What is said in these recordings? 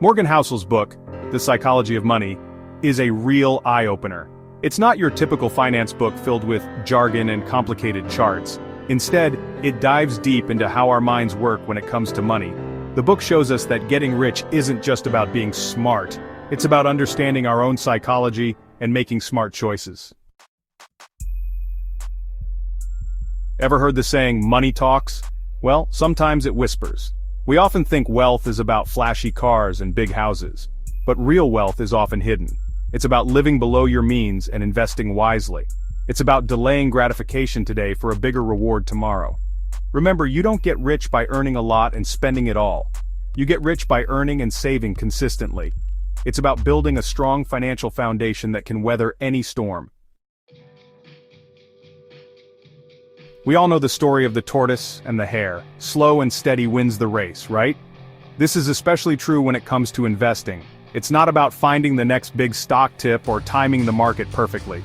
Morgan Housel's book, The Psychology of Money, is a real eye-opener. It's not your typical finance book filled with jargon and complicated charts. Instead, it dives deep into how our minds work when it comes to money. The book shows us that getting rich isn't just about being smart. It's about understanding our own psychology and making smart choices. Ever heard the saying, money talks? Well, sometimes it whispers. We often think wealth is about flashy cars and big houses. But real wealth is often hidden. It's about living below your means and investing wisely. It's about delaying gratification today for a bigger reward tomorrow. Remember, you don't get rich by earning a lot and spending it all. You get rich by earning and saving consistently. It's about building a strong financial foundation that can weather any storm. We all know the story of the tortoise and the hare. Slow and steady wins the race, right? This is especially true when it comes to investing. It's not about finding the next big stock tip or timing the market perfectly.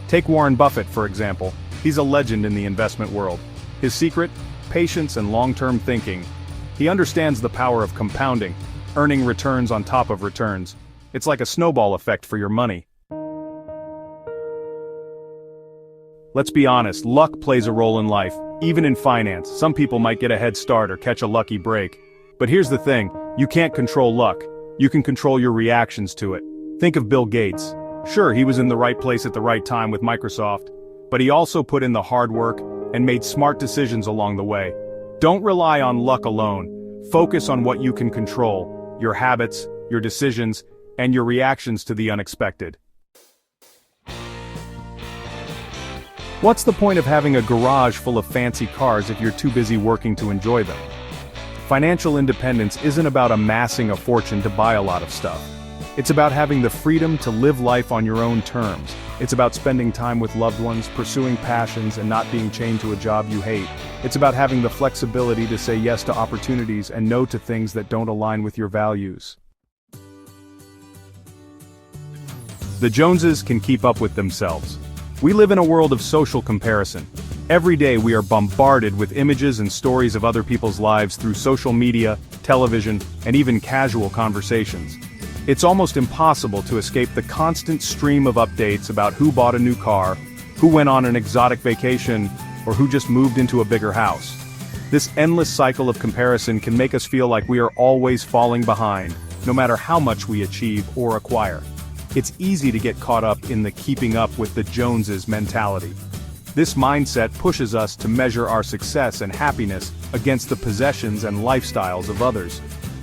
Take Warren Buffett, for example. He's a legend in the investment world. His secret? Patience and long-term thinking. He understands the power of compounding, earning returns on top of returns. It's like a snowball effect for your money. Let's be honest, luck plays a role in life. Even in finance, some people might get a head start or catch a lucky break. But here's the thing, you can't control luck. You can control your reactions to it. Think of Bill Gates. Sure, he was in the right place at the right time with Microsoft, but he also put in the hard work and made smart decisions along the way. Don't rely on luck alone. Focus on what you can control, your habits, your decisions, and your reactions to the unexpected. What's the point of having a garage full of fancy cars if you're too busy working to enjoy them? Financial independence isn't about amassing a fortune to buy a lot of stuff. It's about having the freedom to live life on your own terms. It's about spending time with loved ones, pursuing passions, and not being chained to a job you hate. It's about having the flexibility to say yes to opportunities and no to things that don't align with your values. The Joneses can keep up with themselves. We live in a world of social comparison. Every day we are bombarded with images and stories of other people's lives through social media, television, and even casual conversations. It's almost impossible to escape the constant stream of updates about who bought a new car, who went on an exotic vacation, or who just moved into a bigger house. This endless cycle of comparison can make us feel like we are always falling behind, no matter how much we achieve or acquire. It's easy to get caught up in the keeping up with the Joneses mentality. This mindset pushes us to measure our success and happiness against the possessions and lifestyles of others.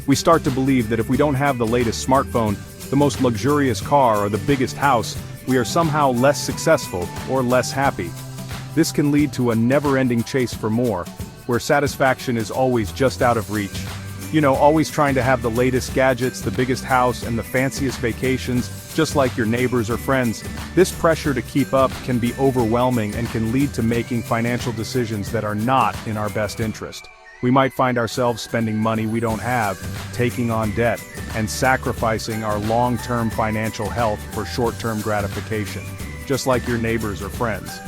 We start to believe that if we don't have the latest smartphone, the most luxurious car, or the biggest house, we are somehow less successful or less happy. This can lead to a never-ending chase for more, where satisfaction is always just out of reach. Always trying to have the latest gadgets, the biggest house, and the fanciest vacations, just like your neighbors or friends. This pressure to keep up can be overwhelming and can lead to making financial decisions that are not in our best interest. We might find ourselves spending money we don't have, taking on debt, and sacrificing our long-term financial health for short-term gratification, just like your neighbors or friends.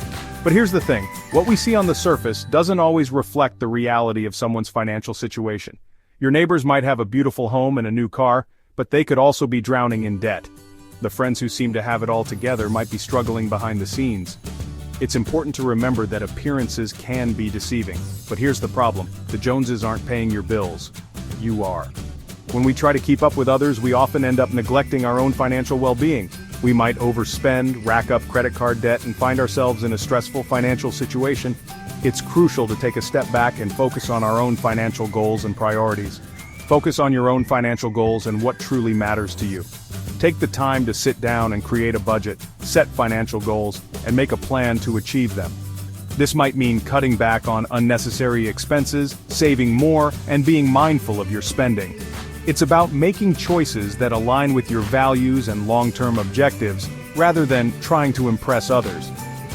But here's the thing, what we see on the surface doesn't always reflect the reality of someone's financial situation. Your neighbors might have a beautiful home and a new car, but they could also be drowning in debt. The friends who seem to have it all together might be struggling behind the scenes. It's important to remember that appearances can be deceiving. But here's the problem, the Joneses aren't paying your bills. You are. When we try to keep up with others, we often end up neglecting our own financial well-being. We might overspend, rack up credit card debt, and find ourselves in a stressful financial situation. It's crucial to take a step back and focus on our own financial goals and priorities. Focus on your own financial goals and what truly matters to you. Take the time to sit down and create a budget, set financial goals, and make a plan to achieve them. This might mean cutting back on unnecessary expenses, saving more, and being mindful of your spending. It's about making choices that align with your values and long-term objectives, rather than trying to impress others.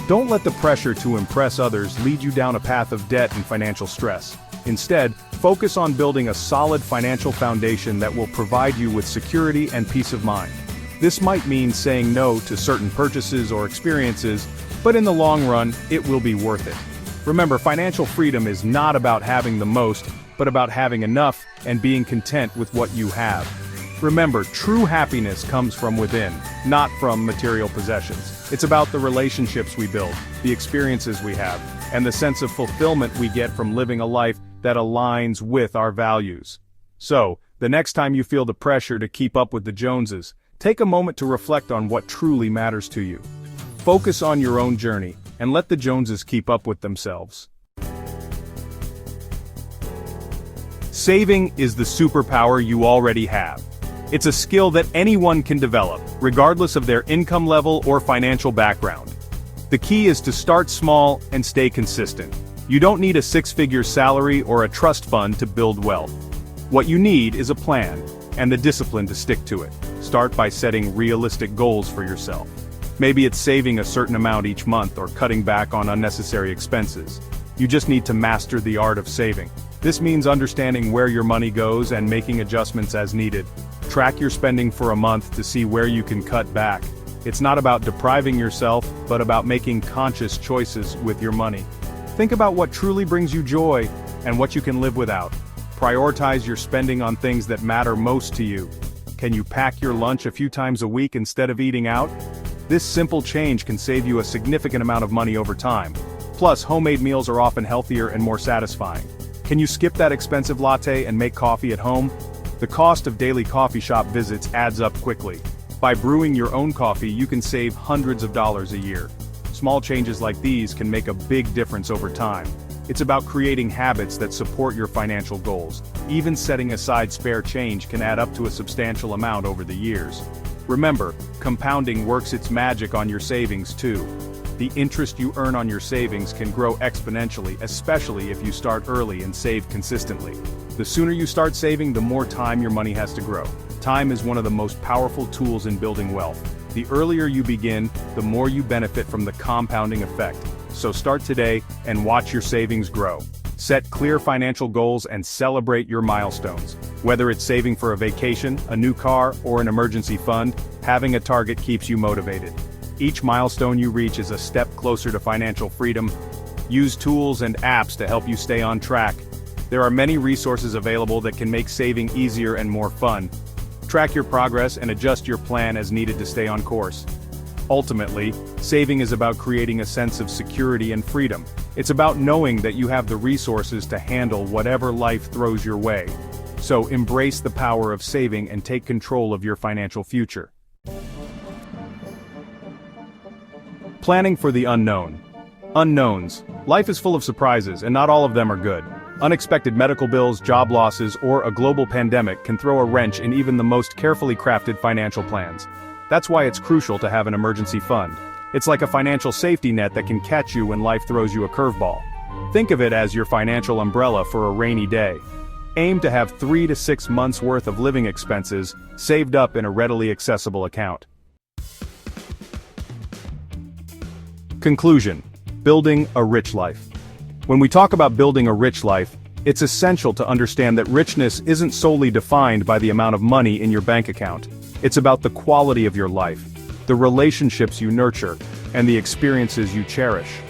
Don't let the pressure to impress others lead you down a path of debt and financial stress. Instead, focus on building a solid financial foundation that will provide you with security and peace of mind. This might mean saying no to certain purchases or experiences, but in the long run, it will be worth it. Remember, financial freedom is not about having the most, but about having enough and being content with what you have. Remember, true happiness comes from within, not from material possessions. It's about the relationships we build, the experiences we have, and the sense of fulfillment we get from living a life that aligns with our values. So, the next time you feel the pressure to keep up with the Joneses, take a moment to reflect on what truly matters to you. Focus on your own journey, and let the Joneses keep up with themselves. Saving is the superpower you already have. It's a skill that anyone can develop, regardless of their income level or financial background. The key is to start small and stay consistent. You don't need a six-figure salary or a trust fund to build wealth. What you need is a plan, and the discipline to stick to it. Start by setting realistic goals for yourself. Maybe it's saving a certain amount each month or cutting back on unnecessary expenses. You just need to master the art of saving. This means understanding where your money goes and making adjustments as needed. Track your spending for a month to see where you can cut back. It's not about depriving yourself, but about making conscious choices with your money. Think about what truly brings you joy and what you can live without. Prioritize your spending on things that matter most to you. Can you pack your lunch a few times a week instead of eating out? This simple change can save you a significant amount of money over time. Plus, homemade meals are often healthier and more satisfying. Can you skip that expensive latte and make coffee at home? The cost of daily coffee shop visits adds up quickly. By brewing your own coffee, you can save hundreds of dollars a year. Small changes like these can make a big difference over time. It's about creating habits that support your financial goals. Even setting aside spare change can add up to a substantial amount over the years. Remember, compounding works its magic on your savings too. The interest you earn on your savings can grow exponentially, especially if you start early and save consistently. The sooner you start saving, the more time your money has to grow. Time is one of the most powerful tools in building wealth. The earlier you begin, the more you benefit from the compounding effect. So start today and watch your savings grow. Set clear financial goals and celebrate your milestones. Whether it's saving for a vacation, a new car, or an emergency fund, having a target keeps you motivated. Each milestone you reach is a step closer to financial freedom. Use tools and apps to help you stay on track. There are many resources available that can make saving easier and more fun. Track your progress and adjust your plan as needed to stay on course. Ultimately, saving is about creating a sense of security and freedom. It's about knowing that you have the resources to handle whatever life throws your way. So embrace the power of saving and take control of your financial future. Planning for the unknown. Unknowns. Life is full of surprises, and not all of them are good. Unexpected medical bills, job losses, or a global pandemic can throw a wrench in even the most carefully crafted financial plans. That's why it's crucial to have an emergency fund. It's like a financial safety net that can catch you when life throws you a curveball. Think of it as your financial umbrella for a rainy day. Aim to have 3 to 6 months worth of living expenses saved up in a readily accessible account. Conclusion: building a rich life. When we talk about building a rich life, it's essential to understand that richness isn't solely defined by the amount of money in your bank account. It's about the quality of your life, the relationships you nurture, and the experiences you cherish.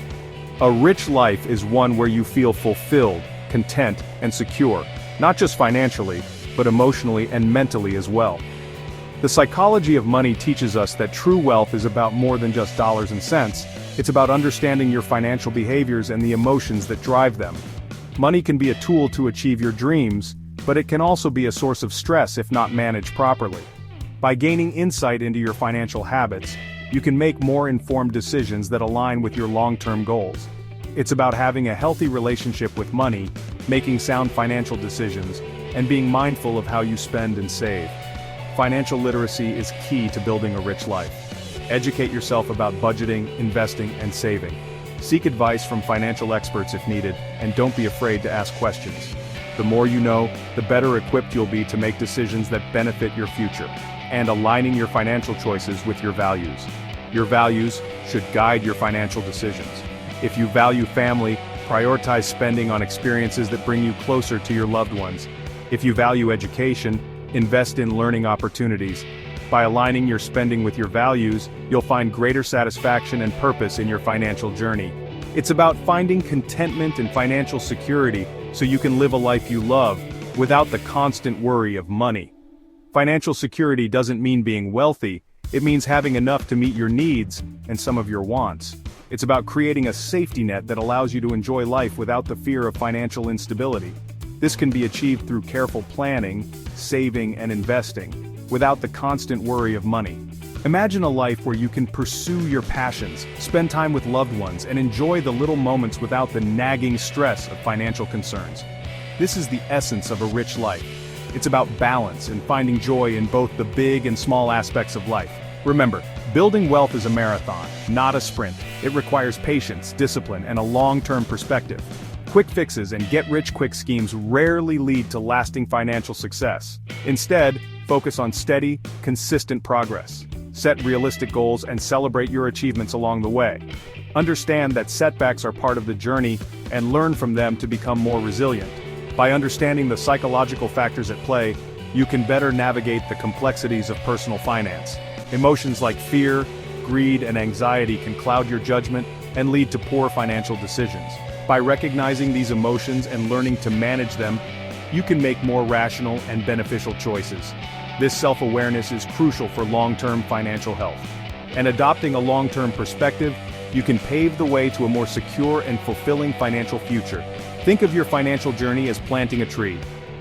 A rich life is one where you feel fulfilled, content, and secure, not just financially, but emotionally and mentally as well. The psychology of money teaches us that true wealth is about more than just dollars and cents. It's about understanding your financial behaviors and the emotions that drive them. Money can be a tool to achieve your dreams, but it can also be a source of stress if not managed properly. By gaining insight into your financial habits, you can make more informed decisions that align with your long-term goals. It's about having a healthy relationship with money, making sound financial decisions, and being mindful of how you spend and save. Financial literacy is key to building a rich life. Educate yourself about budgeting, investing, and saving. Seek advice from financial experts if needed, and don't be afraid to ask questions. The more you know, the better equipped you'll be to make decisions that benefit your future, and aligning your financial choices with your values. Your values should guide your financial decisions. If you value family, prioritize spending on experiences that bring you closer to your loved ones. If you value education, invest in learning opportunities. By aligning your spending with your values, you'll find greater satisfaction and purpose in your financial journey. It's about finding contentment and financial security so you can live a life you love without the constant worry of money. Financial security doesn't mean being wealthy, it means having enough to meet your needs and some of your wants. It's about creating a safety net that allows you to enjoy life without the fear of financial instability. This can be achieved through careful planning, saving, and investing, without the constant worry of money. Imagine a life where you can pursue your passions, spend time with loved ones, and enjoy the little moments without the nagging stress of financial concerns. This is the essence of a rich life. It's about balance and finding joy in both the big and small aspects of life. Remember, building wealth is a marathon, not a sprint. It requires patience, discipline, and a long-term perspective. Quick fixes and get-rich-quick schemes rarely lead to lasting financial success. Instead, focus on steady, consistent progress. Set realistic goals and celebrate your achievements along the way. Understand that setbacks are part of the journey and learn from them to become more resilient. By understanding the psychological factors at play, you can better navigate the complexities of personal finance. Emotions like fear, greed, and anxiety can cloud your judgment and lead to poor financial decisions. By recognizing these emotions and learning to manage them, you can make more rational and beneficial choices. This self-awareness is crucial for long-term financial health. And adopting a long-term perspective, you can pave the way to a more secure and fulfilling financial future. Think of your financial journey as planting a tree.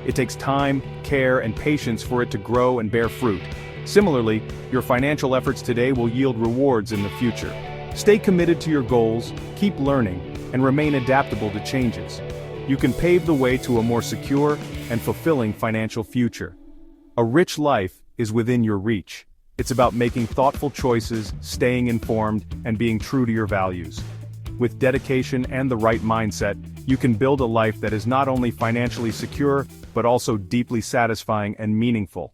It takes time, care, and patience for it to grow and bear fruit. Similarly, your financial efforts today will yield rewards in the future. Stay committed to your goals, keep learning, and remain adaptable to changes. You can pave the way to a more secure and fulfilling financial future. A rich life is within your reach. It's about making thoughtful choices, staying informed, and being true to your values. With dedication and the right mindset, you can build a life that is not only financially secure, but also deeply satisfying and meaningful.